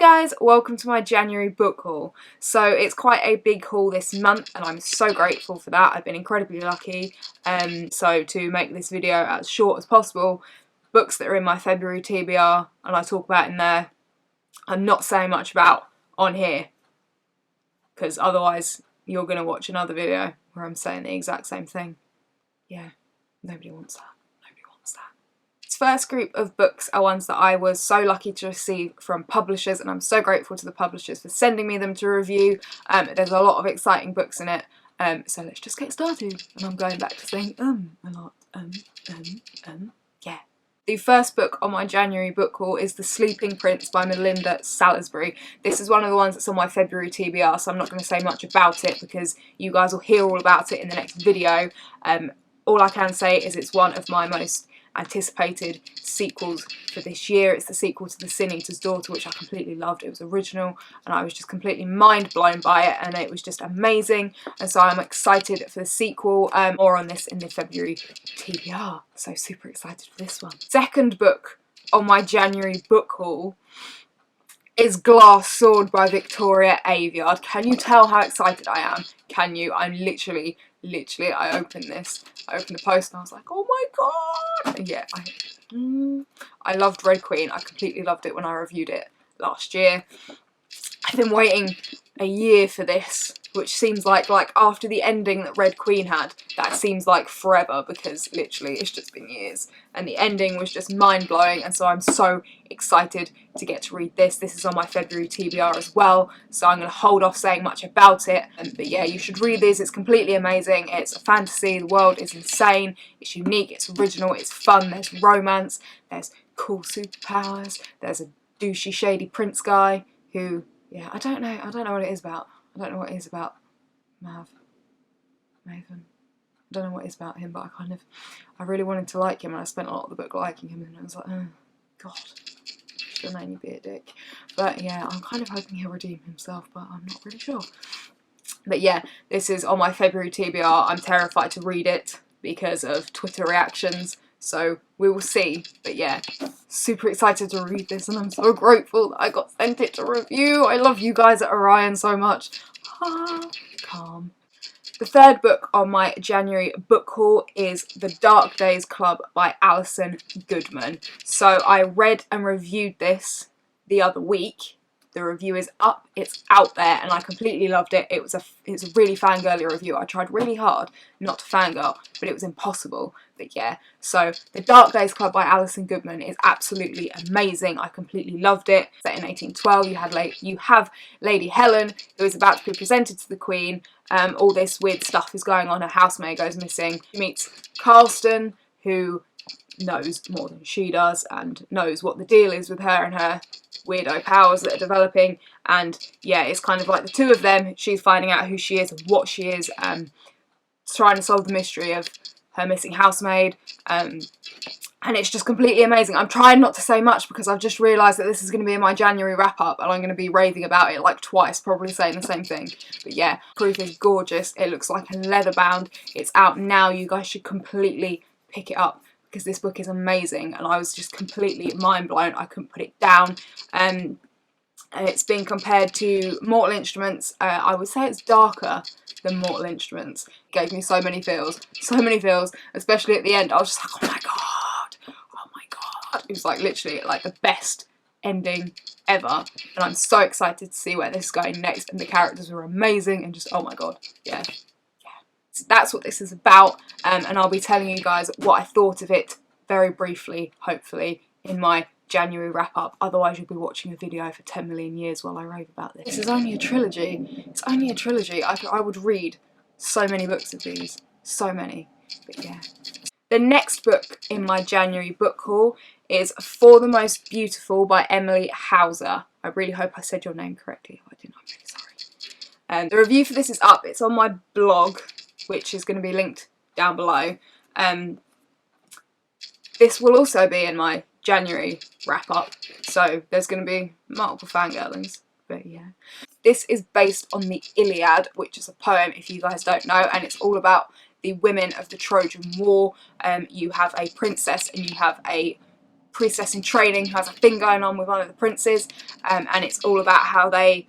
guys, welcome to my January book haul. So it's quite a big haul this month and I'm so grateful for that. I've been incredibly lucky so to make this video as short as possible. Books that are in my February TBR and I talk about in there, I'm not saying much about on here because otherwise you're going to watch another video where I'm saying the exact same thing. Yeah, nobody wants that. This first group of books are ones that I was so lucky to receive from publishers and I'm so grateful to the publishers for sending me them to review. There's a lot of exciting books in it, so let's just get started. And I'm going back to saying a lot, yeah. The first book on my January book haul is The Sleeping Prince by Melinda Salisbury. This is one of the ones that's on my February TBR, so I'm not going to say much about it because you guys will hear all about it in the next video. All I can say is it's one of my most anticipated sequels for this year. It's the sequel to The Sin Eater's Daughter, which I completely loved. It was original and I was just completely mind blown by it and it was just amazing, and so I'm excited for the sequel. More on this in the February TBR, so super excited for this one. Second book on my January book haul is Glass Sword by Victoria Aveyard. Can you tell how excited I am? Can you? I'm literally, I opened the post and I was like, oh my god! And yeah, I loved Red Queen. I completely loved it when I reviewed it last year. I've been waiting a year for this, which seems like after the ending that Red Queen had, that seems like forever because literally it's just been years. And the ending was just mind-blowing, and so I'm so excited to get to read this. This is on my February TBR as well, so I'm going to hold off saying much about it. But yeah, you should read this. It's completely amazing. It's a fantasy. The world is insane. It's unique. It's original. It's fun. There's romance. There's cool superpowers. There's a douchey, shady prince guy who, yeah, I don't know what it is about. I don't know what it is about Nathan. I don't know what it is about him, but I really wanted to like him and I spent a lot of the book liking him and I was like, oh god, should have made me be a dick. But yeah, I'm kind of hoping he'll redeem himself, but I'm not really sure. But yeah, this is on my February TBR. I'm terrified to read it because of Twitter reactions, so we will see. But yeah, super excited to read this and I'm so grateful that I got sent it to review. I love you guys at Orion so much. Calm. The third book on my January book haul is The Dark Days Club by Alison Goodman. So I read and reviewed this the other week. The review is up, it's out there, and I completely loved it. It's a really fangirly review. I tried really hard not to fangirl, but it was impossible. But yeah, so The Dark Days Club by Alison Goodman is absolutely amazing. I completely loved it. Set in 1812, you have Lady Helen, who is about to be presented to the Queen. All this weird stuff is going on. Her housemaid goes missing. She meets Carlston, who knows more than she does and knows what the deal is with her and her weirdo powers that are developing, and yeah, it's kind of like the two of them. She's finding out who she is and what she is, trying to solve the mystery of her missing housemaid, and it's just completely amazing. I'm trying not to say much because I've just realised that this is going to be in my January wrap-up and I'm going to be raving about it like twice, probably saying the same thing. But yeah, proof is gorgeous. It looks like a leather bound. It's out now. You guys should completely pick it up because this book is amazing and I was just completely mind blown. I couldn't put it down. And it's been compared to Mortal Instruments. I would say it's darker than Mortal Instruments. It gave me so many feels, especially at the end. I was just like, oh my god. It was like literally like the best ending ever, and I'm so excited to see where this is going next, and the characters were amazing and just, oh my god, yeah. So that's what this is about, and I'll be telling you guys what I thought of it very briefly, hopefully, in my January wrap-up. Otherwise you'll be watching a video for 10 million years while I rave about this. This is only a trilogy. It's only a trilogy. I would read so many books of these. So many. But yeah. The next book in my January book haul is For the Most Beautiful by Emily Hauser. I really hope I said your name correctly. If I didn't, I'm really sorry. The review for this is up. It's on my blog, which is going to be linked down below. This will also be in my January wrap-up, so there's going to be multiple fangirlings, but yeah. This is based on the Iliad, which is a poem, if you guys don't know, and it's all about the women of the Trojan War. You have a princess and you have a priestess in training who has a thing going on with one of the princes, and it's all about how they,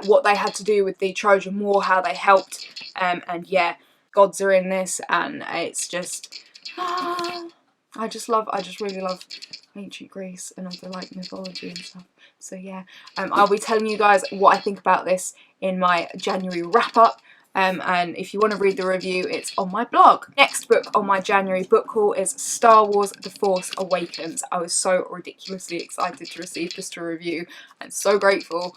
what they had to do with the Trojan War, how they helped, and yeah, gods are in this, and it's just, I just really love ancient Greece and all the like mythology and stuff. So yeah, I'll be telling you guys what I think about this in my January wrap up. And if you want to read the review, it's on my blog. Next book on my January book haul is Star Wars The Force Awakens. I was so ridiculously excited to receive this to review. I'm so grateful.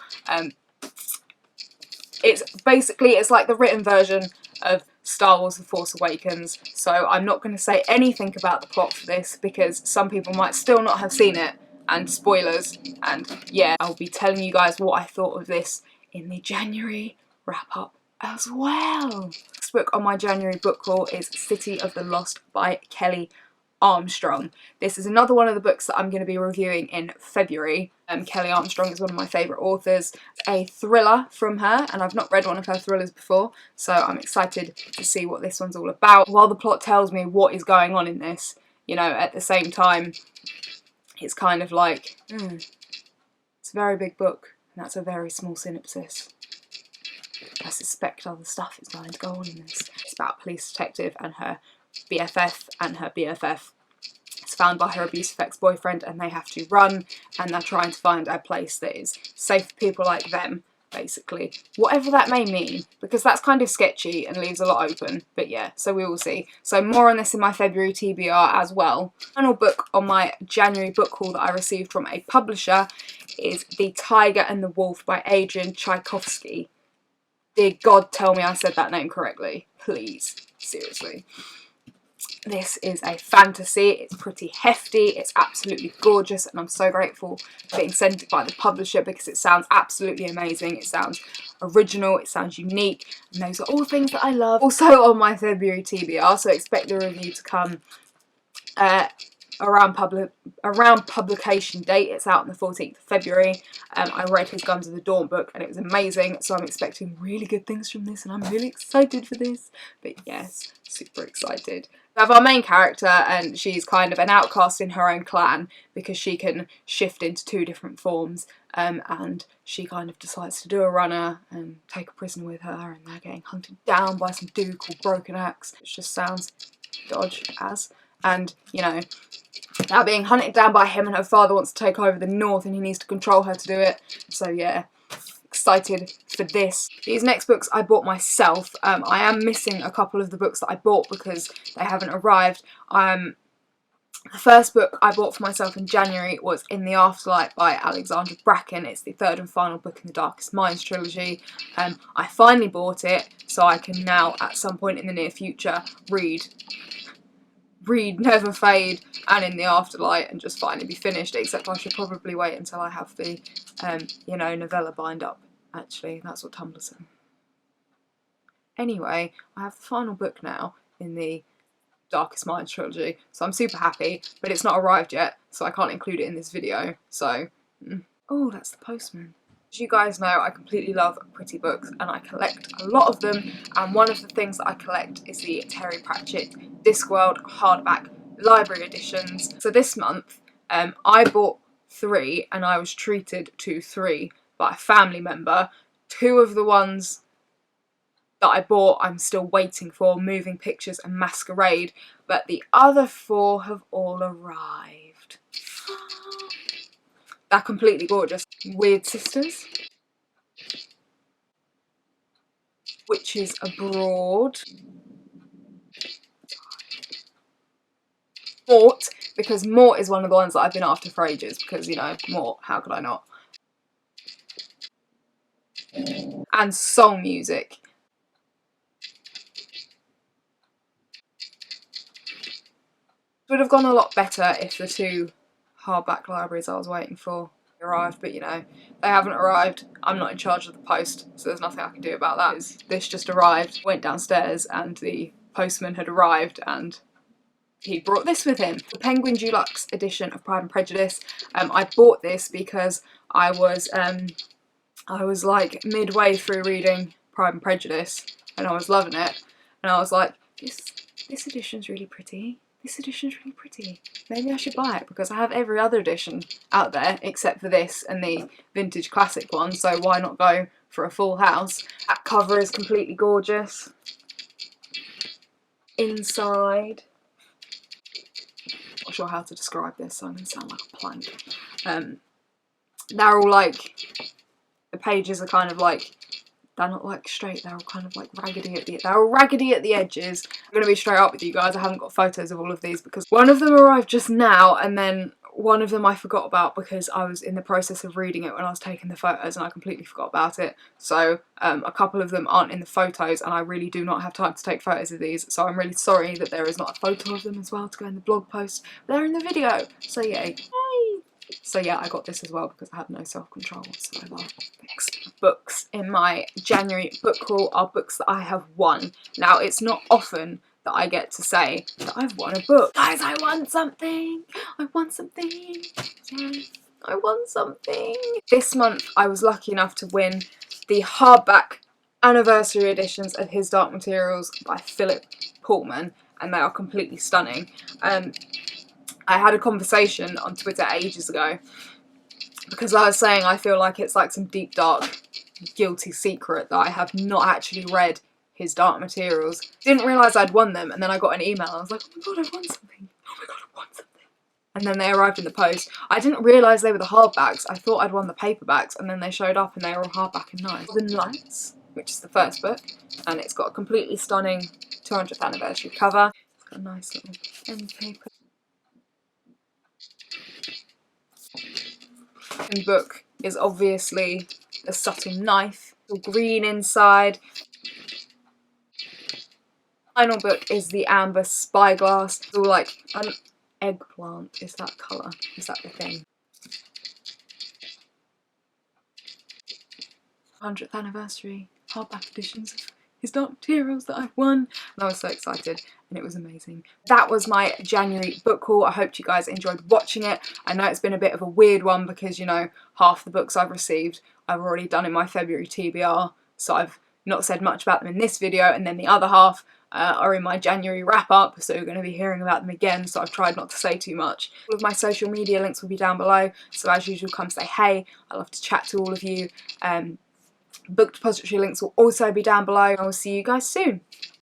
It's like the written version of Star Wars The Force Awakens, so I'm not going to say anything about the plot for this because some people might still not have seen it, and spoilers, and yeah, I'll be telling you guys what I thought of this in the January wrap up as well. Next book on my January book haul is City of the Lost by Kelly Armstrong. This is another one of the books that I'm going to be reviewing in February. Kelly Armstrong is one of my favourite authors. It's a thriller from her, and I've not read one of her thrillers before, so I'm excited to see what this one's all about. While the plot tells me what is going on in this, you know, at the same time, it's kind of like, it's a very big book, and that's a very small synopsis. I suspect other stuff is going to go on in this. It's about a police detective and her BFF, and her BFF is found by her abusive ex-boyfriend, and they have to run, and they're trying to find a place that is safe for people like them, basically. Whatever that may mean, because that's kind of sketchy and leaves a lot open, but yeah, so we will see. So more on this in my February TBR as well. The final book on my January book haul that I received from a publisher is The Tiger and the Wolf by Adrian Tchaikovsky. Dear God, tell me I said that name correctly. Please. Seriously. This is a fantasy, it's pretty hefty, it's absolutely gorgeous, and I'm so grateful for being sent it by the publisher because it sounds absolutely amazing, it sounds original, it sounds unique, and those are all things that I love. Also on my February TBR, so expect the review to come around publication date. It's out on the 14th of February. I read his Guns of the Dawn book and it was amazing, so I'm expecting really good things from this, and I'm really excited for this. But yes, super excited. We have our main character, and she's kind of an outcast in her own clan because she can shift into 2 different forms, and she kind of decides to do a runner and take a prisoner with her, and they're getting hunted down by some dude called Broken Axe, which just sounds dodge as. And, you know, now being hunted down by him, and her father wants to take over the north and he needs to control her to do it. So yeah, excited for this. These next books I bought myself. I am missing a couple of the books that I bought because they haven't arrived. The first book I bought for myself in January was In the Afterlife by Alexandra Bracken. It's the 3rd and final book in the Darkest Minds trilogy. I finally bought it, so I can now at some point in the near future read Never Fade and In the Afterlight and just finally be finished, except I should probably wait until I have the, you know, novella bind up. Actually, that's what Tumblr said. Anyway, I have the final book now in the Darkest Minds trilogy, so I'm super happy, but it's not arrived yet, so I can't include it in this video, so... Oh, that's the postman. As you guys know, I completely love pretty books, and I collect a lot of them, and one of the things that I collect is the Terry Pratchett Discworld hardback library editions. So this month, I bought 3, and I was treated to 3 by a family member. 2 of the ones that I bought I'm still waiting for, Moving Pictures and Masquerade, but the other 4 have all arrived. They're completely gorgeous. Wyrd Sisters, Witches Abroad, Mort, because Mort is one of the ones that I've been after for ages, because, you know, Mort, how could I not? And Song Music. Would have gone a lot better if the 2 hardback libraries I was waiting for arrived, but you know, they haven't arrived. I'm not in charge of the post, so there's nothing I can do about that. This just arrived, went downstairs, and the postman had arrived, and he brought this with him. The Penguin Deluxe edition of Pride and Prejudice. I bought this because I was like midway through reading Pride and Prejudice, and I was loving it, and I was like, this edition's really pretty. this edition's really pretty. Maybe I should buy it because I have every other edition out there except for this and the vintage classic one, so why not go for a full house? That cover is completely gorgeous. Inside, not sure how to describe this, so I'm going to sound like a plank. They're all like, the pages are kind of like, they're not like straight, they're all kind of like raggedy at the edges. I'm going to be straight up with you guys, I haven't got photos of all of these because one of them arrived just now and then one of them I forgot about because I was in the process of reading it when I was taking the photos and I completely forgot about it. So a couple of them aren't in the photos and I really do not have time to take photos of these, so I'm really sorry that there is not a photo of them as well to go in the blog post. But they're in the video, so yay. So yeah, I got this as well because I have no self-control whatsoever. Next books in my January book haul are books that I have won. Now, it's not often that I get to say that I've won a book. Guys, I won something! I won something! Yes, I won something! This month, I was lucky enough to win the hardback anniversary editions of His Dark Materials by Philip Pullman, and they are completely stunning. I had a conversation on Twitter ages ago because I was saying I feel like it's like some deep, dark, guilty secret that I have not actually read His Dark Materials. Didn't realise I'd won them, and then I got an email. I was like, oh my god, I won something. Oh my god, I won something. And then they arrived in the post. I didn't realise they were the hardbacks. I thought I'd won the paperbacks, and then they showed up and they were all hardback and nice. Northern Lights, which is the first book, and it's got a completely stunning 200th anniversary cover. It's got a nice little end paper. The book is obviously the Sutton Knife, all green inside. Final book is the Amber Spyglass. It's all like an eggplant. Is that colour? Is that the thing? 100th anniversary hardback editions of His Dark Materials that I've won, and I was so excited and it was amazing. That was my January book haul. I hope you guys enjoyed watching it. I know it's been a bit of a weird one because, you know, half the books I've received I've already done in my February TBR, so I've not said much about them in this video, and then the other half are in my January wrap up, so you're going to be hearing about them again, so I've tried not to say too much. All of my social media links will be down below, so as usual, come say hey. I love to chat to all of you. Book depository links will also be down below. I will see you guys soon.